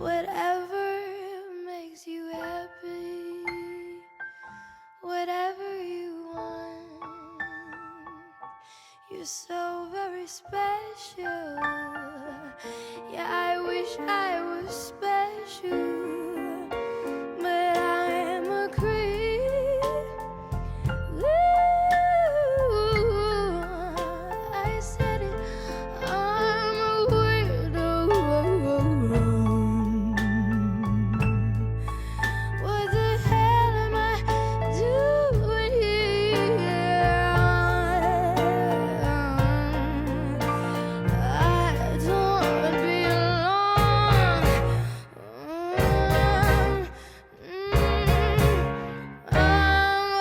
Whatever makes you happy, whatever you want, you're so very special. Yeah, I wish I was special, but I'm a creep. Ooh, I said it, I'm a weirdo. What the hell am I doing here? I don't belong. I'm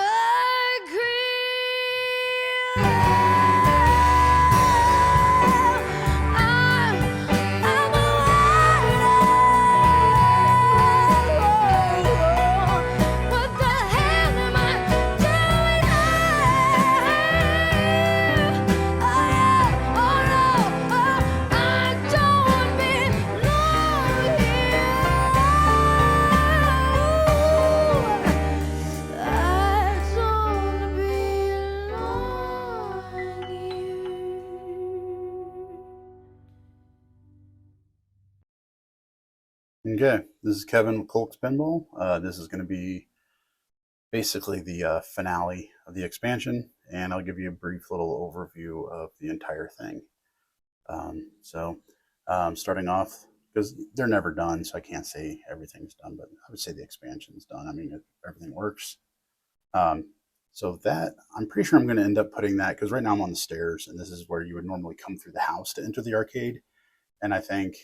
a creep. I'm a weirdo. What the hell am I doing here? Oh yeah, oh no, oh, I don't belong here. I don't belong here. Okay, this is Kevin with Colk's Pinball. This is going to be basically the finale of the expansion, and I'll give you a brief little overview of the entire thing. Starting off, because they're never done, so I can't say everything's done, but I would say the expansion's done. I mean, everything works. So that, I'm pretty sure I'm going to end up putting that, because right now I'm on the stairs, and this is where you would normally come through the house to enter the arcade. And I think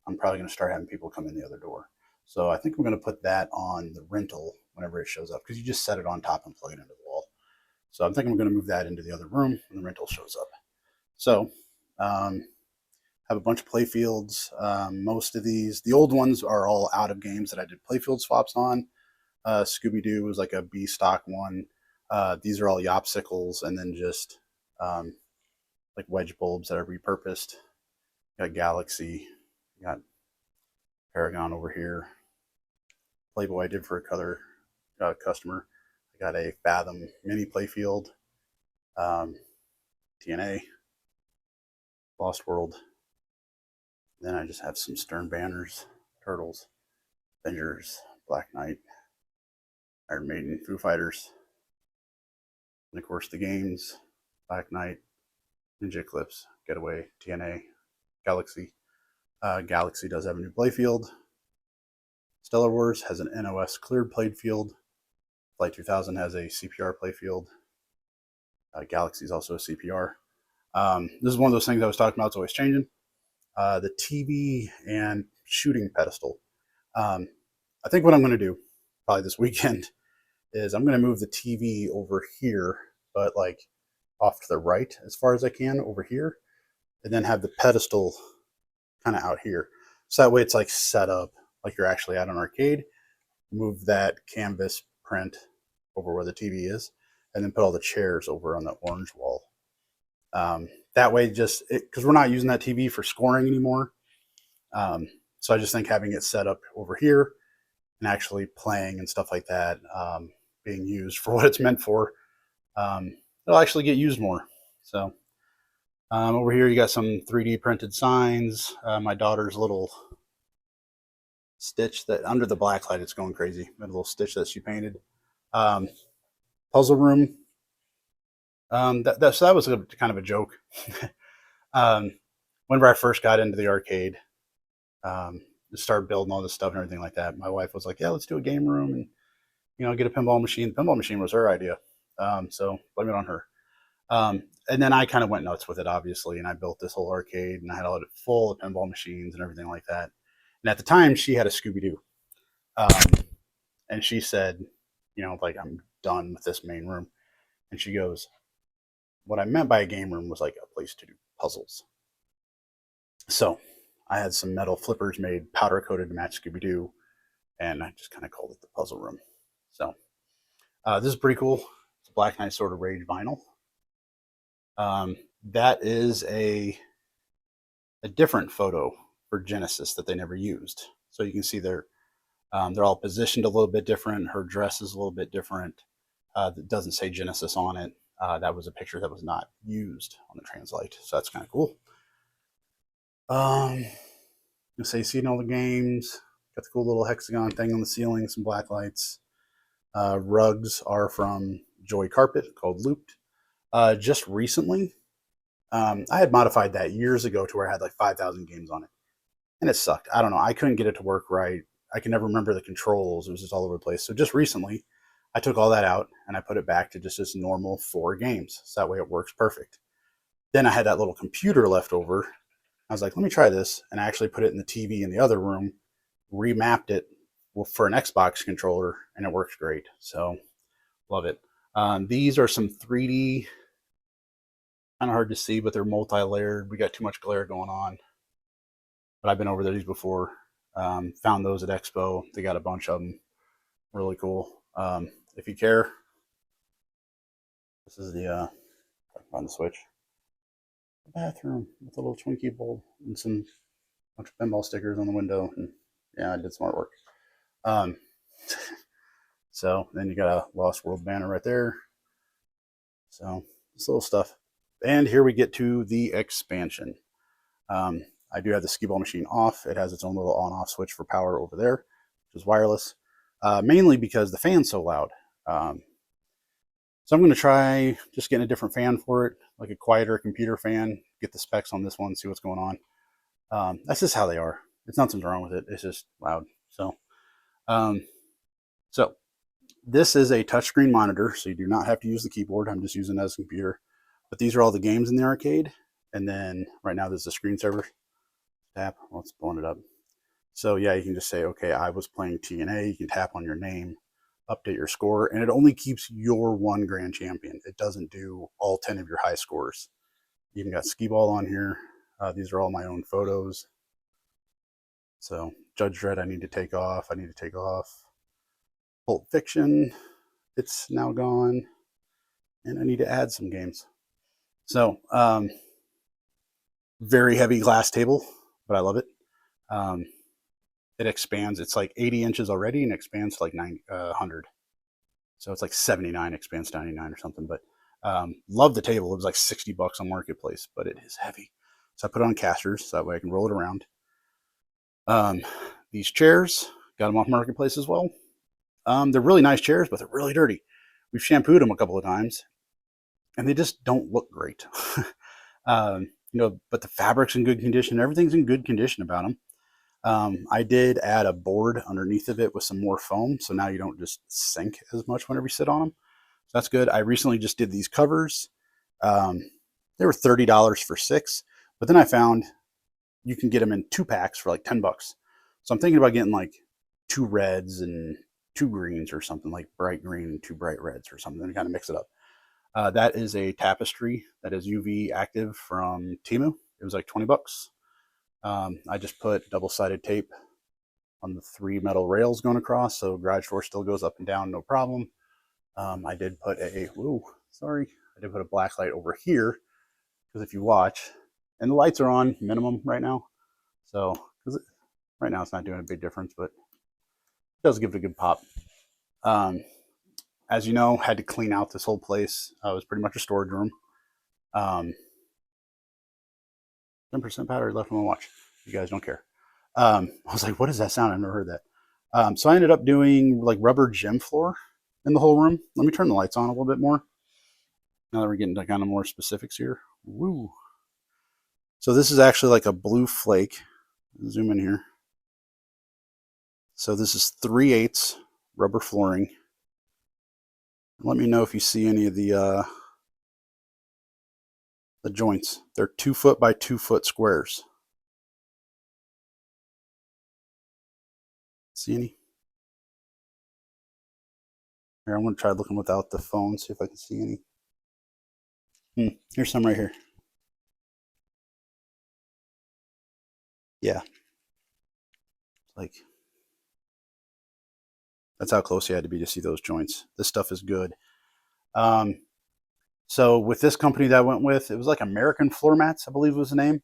I'm probably going to start having people come in the other door. So I think I'm going to put that on the rental whenever it shows up, because you just set it on top and plug it into the wall. So I'm thinking I'm going to move that into the other room when the rental shows up. So have a bunch of playfields. Most of these, the old ones, are all out of games that I did playfield swaps on. Scooby-Doo was like a B stock one. These are all Yopsicles, and then just like wedge bulbs that are repurposed. You got Galaxy, you got Paragon over here. Playboy I did for a customer. I got a Fathom mini playfield, TNA, Lost World. Then I just have some Stern banners, Turtles, Avengers, Black Knight, Iron Maiden, Foo Fighters, and of course the games, Black Knight, Ninja Eclipse, Getaway, TNA, Galaxy. Galaxy does have a new playfield. Stellar Wars has an NOS cleared playfield. Flight 2000 has a CPR playfield. Galaxy is also a CPR. This is one of those things I was talking about. It's always changing. The TV and shooting pedestal. I think what I'm going to do probably this weekend is I'm going to move the TV over here, but like off to the right as far as I can over here, and then have the pedestal kind of out here. So that way it's like set up like you're actually at an arcade. Move that canvas print over where the TV is, and then put all the chairs over on the orange wall. That way, just because we're not using that TV for scoring anymore. So I just think having it set up over here and actually playing and stuff like that, being used for what it's meant for, it'll actually get used more. So over here, you got some 3D printed signs. My daughter's little stitch that under the black light, it's going crazy. A little stitch that she painted. Puzzle room. So that was kind of a joke. Whenever I first got into the arcade, started building all this stuff and everything like that, my wife was like, "Yeah, let's do a game room and get a pinball machine." The pinball machine was her idea, so blame it on her. And then I kind of went nuts with it, obviously, and I built this whole arcade, and I had all it full of pinball machines and everything like that. And at the time, she had a Scooby-Doo, and she said, like, I'm done with this main room. And she goes, what I meant by a game room was like a place to do puzzles. So I had some metal flippers made powder coated to match Scooby-Doo, and I just kind of called it the puzzle room. So this is pretty cool. It's a Black Knight Sword of Rage vinyl. That is a different photo for Genesis that they never used. So you can see they're all positioned a little bit different. Her dress is a little bit different. It doesn't say Genesis on it. That was a picture that was not used on the Translite, so that's kind of cool. You say seeing all the games. Got the cool little hexagon thing on the ceiling, some black lights. Rugs are from Joy Carpet called Looped. Just recently, I had modified that years ago to where I had like 5,000 games on it, and it sucked. I don't know. I couldn't get it to work right. I can never remember the controls. It was just all over the place. So just recently, I took all that out and I put it back to just this normal 4 games. So that way it works perfect. Then I had that little computer left over. I was like, let me try this. And I actually put it in the TV in the other room, remapped it for an Xbox controller, and it works great. So love it. These are some 3D, kind of hard to see, but they're multi-layered. We got too much glare going on. But I've been over these before. Found those at Expo. They got a bunch of them. Really cool. If you care, this is the on the switch. Bathroom with a little Twinkie bowl and some bunch of pinball stickers on the window. And yeah, I did some artwork. So then you got a Lost World banner right there. So this little stuff. And here we get to the expansion. I do have the skee ball machine off. It has its own little on-off switch for power over there, which is wireless. Mainly because the fan's so loud. So I'm going to try just getting a different fan for it, like a quieter computer fan, get the specs on this one, see what's going on. That's just how they are. It's nothing's wrong with it. It's just loud. So this is a touchscreen monitor, so you do not have to use the keyboard. I'm just using it as a computer. But these are all the games in the arcade. And then right now there's the screensaver. Tap. Well, it's blowing it up. So yeah, you can just say, okay, I was playing TNA. You can tap on your name, update your score, and it only keeps your one grand champion. It doesn't do all 10 of your high scores. You even got skee ball on here. These are all my own photos. So Judge Dredd, I need to take off. Pulp Fiction, it's now gone. And I need to add some games. So very heavy glass table, but I love it. It expands. It's like 80 inches already and expands to like 100. So it's like 79, expands to 99 or something. But love the table. It was like $60 on Marketplace, but it is heavy. So I put it on casters so that way I can roll it around. These chairs, got them off Marketplace as well. They're really nice chairs, but they're really dirty. We've shampooed them a couple of times, and they just don't look great. But the fabric's in good condition. Everything's in good condition about them. I did add a board underneath of it with some more foam, so now you don't just sink as much whenever you sit on them. So that's good. I recently just did these covers. They were $30 for 6, but then I found you can get them in 2 packs for like $10. So I'm thinking about getting like 2 reds and 2 greens or something, like bright green and 2 bright reds or something, to kind of mix it up. That is a tapestry that is UV active from Temu. It was like $20. I just put double-sided tape on the 3 metal rails going across, so garage door still goes up and down, no problem. I did put a black light over here, because if you watch, and the lights are on minimum right now, so right now it's not doing a big difference, but it does give it a good pop. As you know, had to clean out this whole place. It was pretty much a storage room. 10% battery left on my watch. You guys don't care. I was like, what does that sound? I've never heard that. So I ended up doing like rubber gym floor in the whole room. Let me turn the lights on a little bit more. Now that we're getting to kind of more specifics here. Woo. So this is actually like a blue flake. Zoom in here. So this is 3/8 rubber flooring. Let me know if you see any of the joints. They're 2 foot by 2 foot squares. See any? Here, I'm going to try looking without the phone, see if I can see any. Here's some right here. Yeah. Like, that's how close you had to be to see those joints. This stuff is good. So with this company that I went with, it was like American Floor Mats, I believe was the name.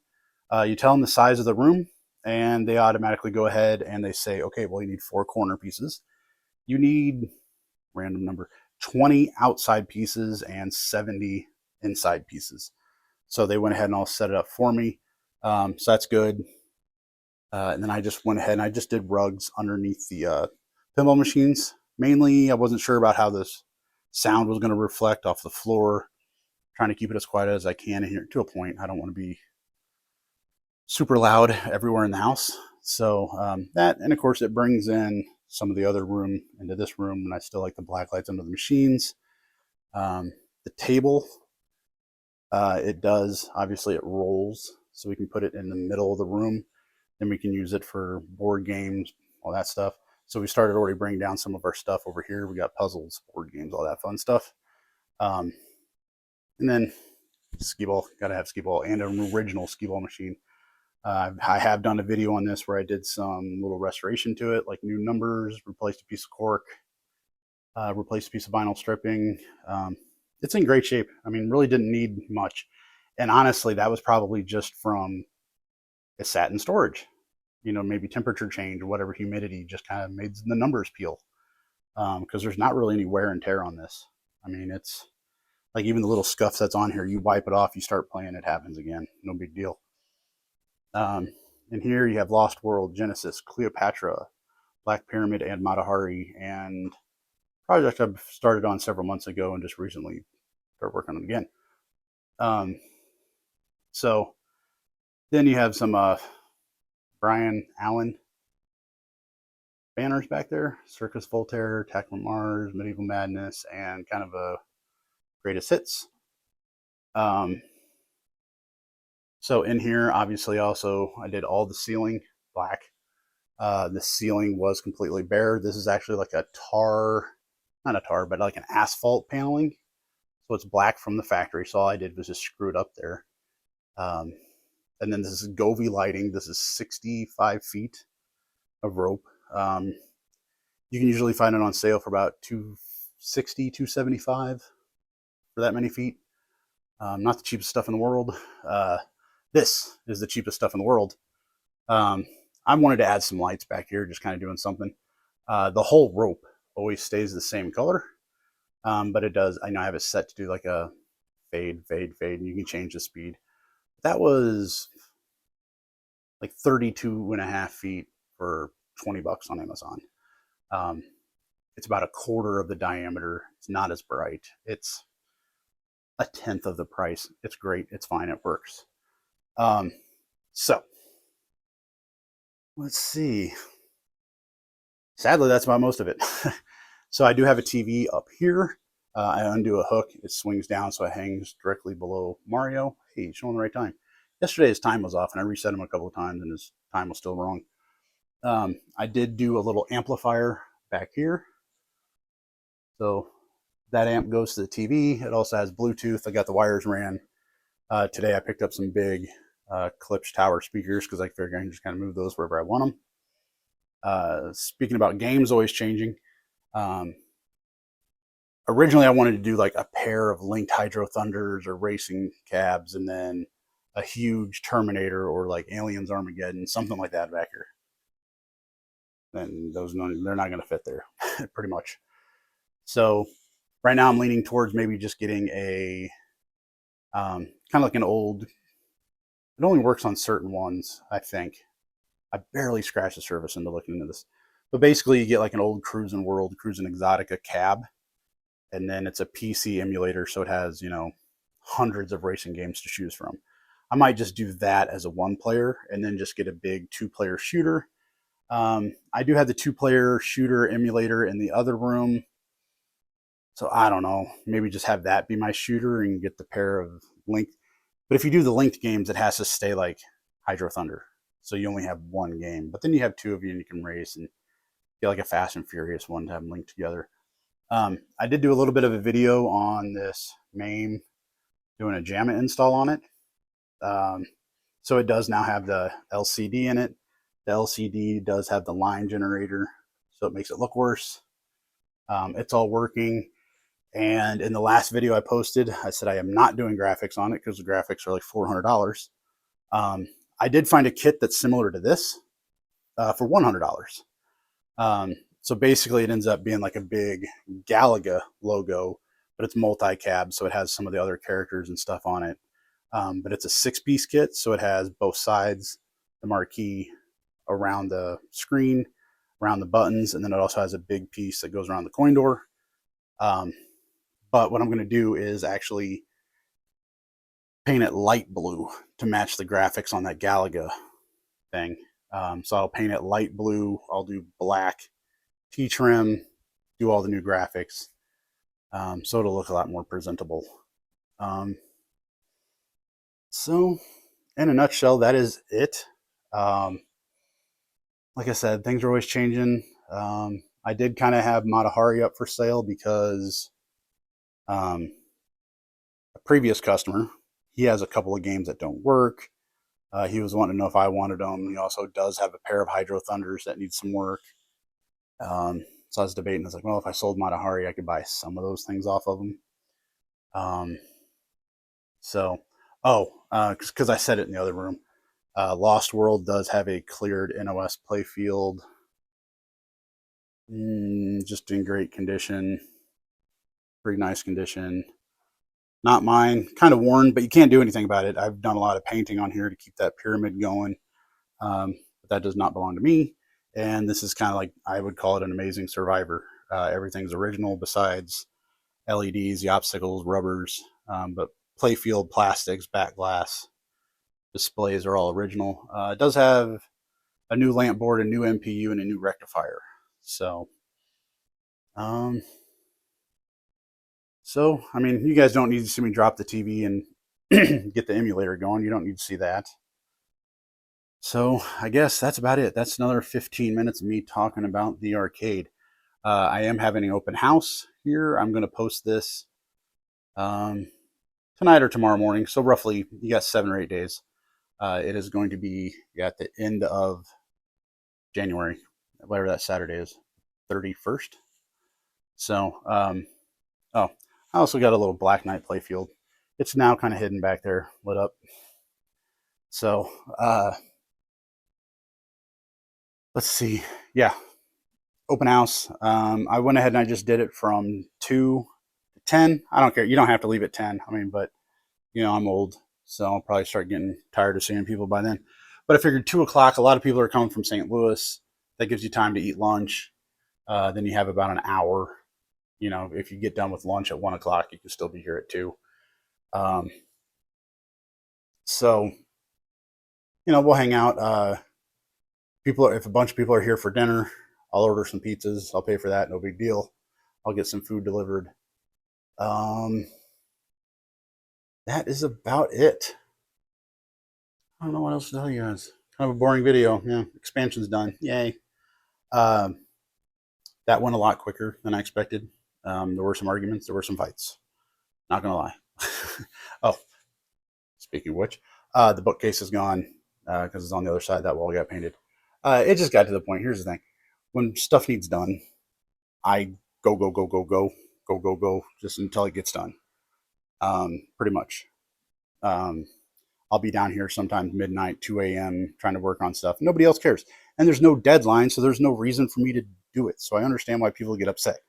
You tell them the size of the room, and they automatically go ahead and they say, okay, well, you need 4 corner pieces. You need, random number, 20 outside pieces and 70 inside pieces. So they went ahead and all set it up for me. So that's good. And then I just went ahead and I just did rugs underneath the pinball machines. Mainly, I wasn't sure about how this sound was going to reflect off the floor. Trying to keep it as quiet as I can in here to a point. I don't want to be super loud everywhere in the house. So that, and of course it brings in some of the other room into this room, and I still like the black lights under the machines. The table, it does, obviously it rolls, so we can put it in the middle of the room. Then we can use it for board games, all that stuff. So we started already bringing down some of our stuff over here. We got puzzles, board games, all that fun stuff. And then skee ball, gotta have skee ball, and an original skee ball machine. I have done a video on this where I did some little restoration to it, like new numbers, replaced a piece of cork, replaced a piece of vinyl stripping. It's in great shape. I mean, really didn't need much. And honestly, that was probably just from it sat in storage. You know, maybe temperature change or whatever, humidity just kind of made the numbers peel. Because there's not really any wear and tear on this. I mean, it's like even the little scuff that's on here, you wipe it off, you start playing, it happens again. No big deal. In here you have Lost World, Genesis, Cleopatra, Black Pyramid, and Matahari, and project I've started on several months ago and just recently started working on it again. So then you have some Brian Allen banners back there: Circus Voltaire, Tackle Mars, Medieval Madness, and kind of a greatest hits. So in here, obviously, also I did all the ceiling black. The ceiling was completely bare. This is actually like a tar, not a tar, but like an asphalt paneling. So it's black from the factory. So all I did was just screw it up there. And then this is Govee lighting. This is 65 feet of rope. You can usually find it on sale for about $260, $275 for that many feet. Not the cheapest stuff in the world. This is the cheapest stuff in the world. I wanted to add some lights back here, just kind of doing something. The whole rope always stays the same color, but it does. I know I have it set to do like a fade, and you can change the speed. That was like 32.5 feet for $20 on Amazon. It's about a quarter of the diameter. It's not as bright. It's a tenth of the price. It's great. It's fine. It works. So let's see. Sadly, that's about most of it. So I do have a TV up here. I undo a hook. It swings down so it hangs directly below Mario. Hey, showing the right time. Yesterday his time was off and I reset him a couple of times and his time was still wrong. I did do a little amplifier back here. So that amp goes to the TV. It also has Bluetooth. I got the wires ran. Today I picked up some big Klipsch Tower speakers because I figured I can just kind of move those wherever I want them. Speaking about games always changing, originally I wanted to do like a pair of linked Hydro Thunders or racing cabs and then a huge Terminator or like Aliens Armageddon, something like that back here. And those, they're not going to fit there pretty much. So right now I'm leaning towards maybe just getting a kind of like an old, it only works on certain ones, I think. I barely scratched the surface into looking into this. But basically you get like an old Cruisin' World, Cruisin' Exotica cab. And then it's a PC emulator, so it has, you know, hundreds of racing games to choose from. I might just do that as a 1-player and then just get a big 2-player shooter. I do have the 2-player shooter emulator in the other room. So I don't know, maybe just have that be my shooter and get the pair of linked. But if you do the linked games, it has to stay like Hydro Thunder. So you only have one game, but then you have 2 of you and you can race and get like a Fast and Furious one to have them linked together. I did do a little bit of a video on this MAME, doing a JAMA install on it. So it does now have the LCD in it. The LCD does have the line generator, so it makes it look worse. It's all working. And in the last video I posted, I said I am not doing graphics on it because the graphics are like $400. I did find a kit that's similar to this for $100. So basically, it ends up being like a big Galaga logo, but it's multi-cab, so it has some of the other characters and stuff on it. But it's a 6-piece kit, so it has both sides, the marquee around the screen, around the buttons, and then it also has a big piece that goes around the coin door. But what I'm going to do is actually paint it light blue to match the graphics on that Galaga thing. So I'll paint it light blue. I'll do black T-trim, do all the new graphics. So it'll look a lot more presentable. So in a nutshell, that is it. Like I said, things are always changing. I did kind of have Matahari up for sale because a previous customer, he has a couple of games that don't work. He was wanting to know if I wanted them. He also does have a pair of Hydro Thunders that need some work. So I was debating. I was like, well, if I sold Matahari, I could buy some of those things off of them. Because I said it in the other room. Lost World does have a cleared NOS Playfield. Just in great condition. Pretty nice condition. Not mine. Kind of worn, but you can't do anything about it. I've done a lot of painting on here to keep that pyramid going. But that does not belong to me. And this is kind of like, I would call it an amazing survivor. Everything's original besides LEDs, the obstacles, rubbers, but Playfield plastics, back glass, displays are all original. It does have a new lamp board, a new MPU, and a new rectifier. So, I mean, you guys don't need to see me drop the TV and get the emulator going. You don't need to see that. So I guess that's about it. That's another 15 minutes of me talking about the arcade. I am having an open house here. I'm going to post this tonight or tomorrow morning. So roughly, you got 7 or 8 days. It is going to be at the end of January, whatever that Saturday is, 31st. So, I also got a little Black Knight Playfield. It's now kind of hidden back there, lit up. So, let's see. Yeah, open house. I went ahead and I just did it from 2 to 10. I don't care. You don't have to leave at 10. I mean, but I'm old, so I'll probably start getting tired of seeing people by then. But I figured 2 o'clock. A lot of people are coming from St. Louis. That gives you time to eat lunch. Then you have about an hour. If you get done with lunch at 1 o'clock, you can still be here at 2. So, we'll hang out. If a bunch of people are here for dinner, I'll order some pizzas. I'll pay for that. No big deal. I'll get some food delivered. That is about it. I don't know what else to tell you guys. Kind of a boring video. Yeah, expansion's done. Yay. That went a lot quicker than I expected. There were some arguments. There were some fights. Not going to lie. Oh, speaking of which, the bookcase is gone because it's on the other side. That wall got painted. It just got to the point. Here's the thing. When stuff needs done, I go, just until it gets done. Pretty much. I'll be down here sometimes midnight, 2 a.m. trying to work on stuff. Nobody else cares. And there's no deadline, so there's no reason for me to do it. So I understand why people get upset.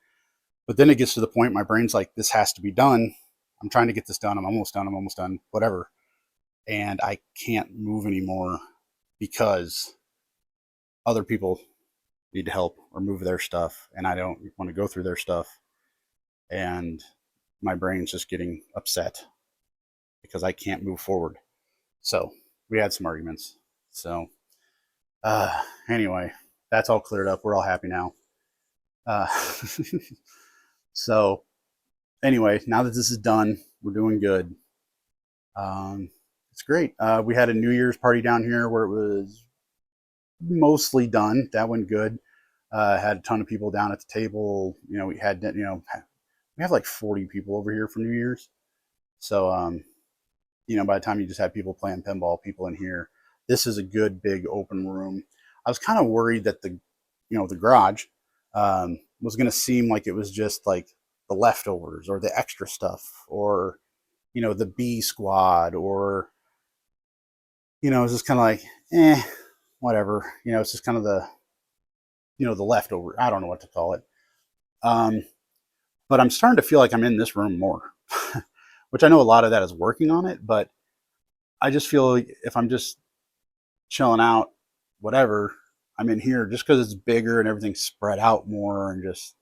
But then it gets to the point my brain's like, this has to be done. I'm trying to get this done. I'm almost done, whatever. And I can't move anymore because other people need help or move their stuff. And I don't want to go through their stuff. And my brain's just getting upset because I can't move forward. So we had some arguments. So anyway, that's all cleared up. We're all happy now. So anyway, now that this is done, we're doing good. It's great. We had a New Year's party down here where it was mostly done. That went good. Had a ton of people down at the table. We had, we have like 40 people over here for New Year's. So, by the time you just have people playing pinball, people in here, this is a good big open room. I was kind of worried that the garage was going to seem like it was just like the leftovers or the extra stuff or, the B squad or it's just kind of like, whatever. It's just kind of the leftover. I don't know what to call it. Um, but I'm starting to feel like I'm in this room more, which I know a lot of that is working on it, but I just feel like if I'm just chilling out, whatever, I'm in here just because it's bigger and everything's spread out more, and just,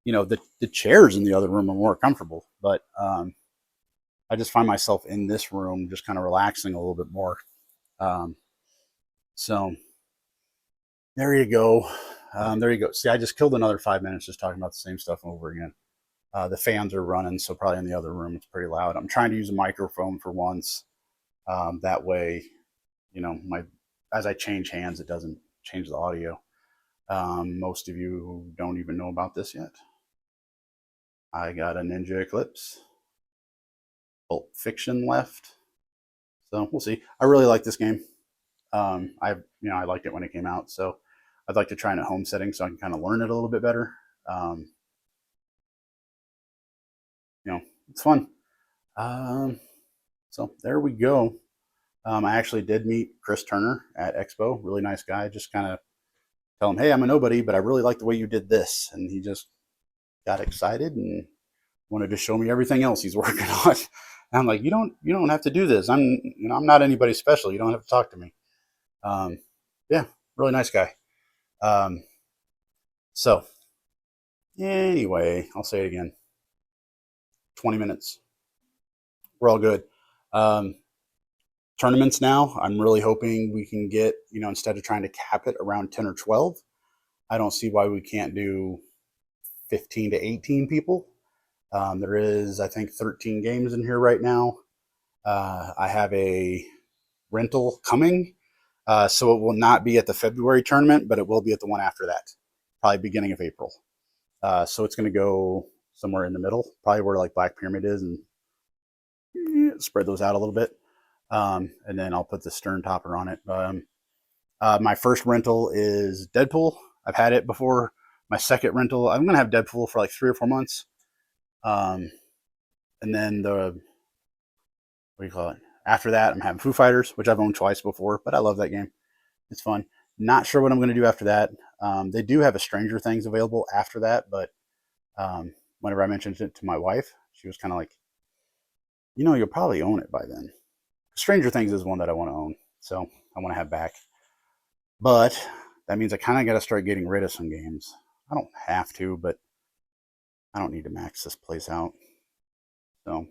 the chairs in the other room are more comfortable. But I just find myself in this room just kind of relaxing a little bit more. Um, so there you go. There you go. See, I just killed another 5 minutes just talking about the same stuff over again. The fans are running, so probably in the other room it's pretty loud. I'm trying to use a microphone for once. That way, my as I change hands, it doesn't change the audio. Most of you don't even know about this yet. I got a Ninja Eclipse Pulp Fiction left, so we'll see. I really like this game. I liked it when it came out, so I'd like to try in a home setting so I can kind of learn it a little bit better. Um, it's fun. Um, so there we go. I actually did meet Chris Turner at Expo. Really nice guy. Just kind of tell him, hey, I'm a nobody, but I really like the way you did this, and he just got excited and wanted to show me everything else he's working on. And I'm like, you don't have to do this. I'm not anybody special. You don't have to talk to me. Um, yeah, really nice guy. Um, so anyway, I'll say it again. 20 minutes. We're all good. Um, Tournaments now, I'm really hoping we can get, instead of trying to cap it around 10 or 12, I don't see why we can't do 15 to 18 people. There is, I think, 13 games in here right now. I have a rental coming, so it will not be at the February tournament, but it will be at the one after that, probably beginning of April. So it's going to go somewhere in the middle, probably where like Black Pyramid is, and spread those out a little bit. And then I'll put the stern topper on it. My first rental is Deadpool. I've had it before. My second rental, I'm going to have Deadpool for like 3 or 4 months. And then what do you call it? After that, I'm having Foo Fighters, which I've owned twice before, but I love that game. It's fun. Not sure what I'm going to do after that. They do have a Stranger Things available after that, but whenever I mentioned it to my wife, she was kind of like, you'll probably own it by then. Stranger Things is one that I want to own, so I want to have back. But that means I kind of got to start getting rid of some games. I don't have to, but I don't need to max this place out. So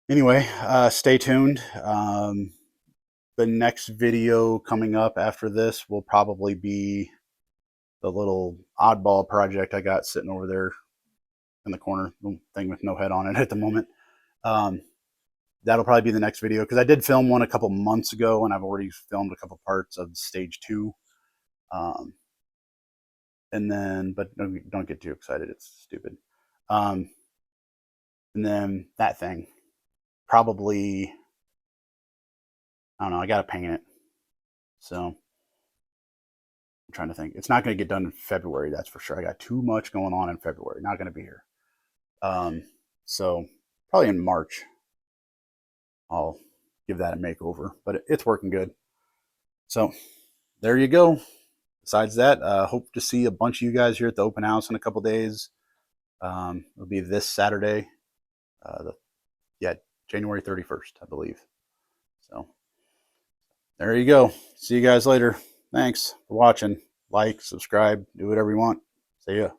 anyway, stay tuned. The next video coming up after this will probably be the little oddball project I got sitting over there in the corner, the thing with no head on it at the moment. That'll probably be the next video, because I did film one a couple months ago, and I've already filmed a couple parts of stage 2. And then, but don't get too excited. It's stupid. And then that thing, probably, I don't know. I got to paint it. So I'm trying to think. It's not going to get done in February. That's for sure. I got too much going on in February. Not going to be here. So probably in March, I'll give that a makeover, but it's working good. So there you go. Besides that, hope to see a bunch of you guys here at the open house in a couple days. It'll be this Saturday, January 31st, I believe. So there you go. See you guys later. Thanks for watching. Like, subscribe, do whatever you want. See ya.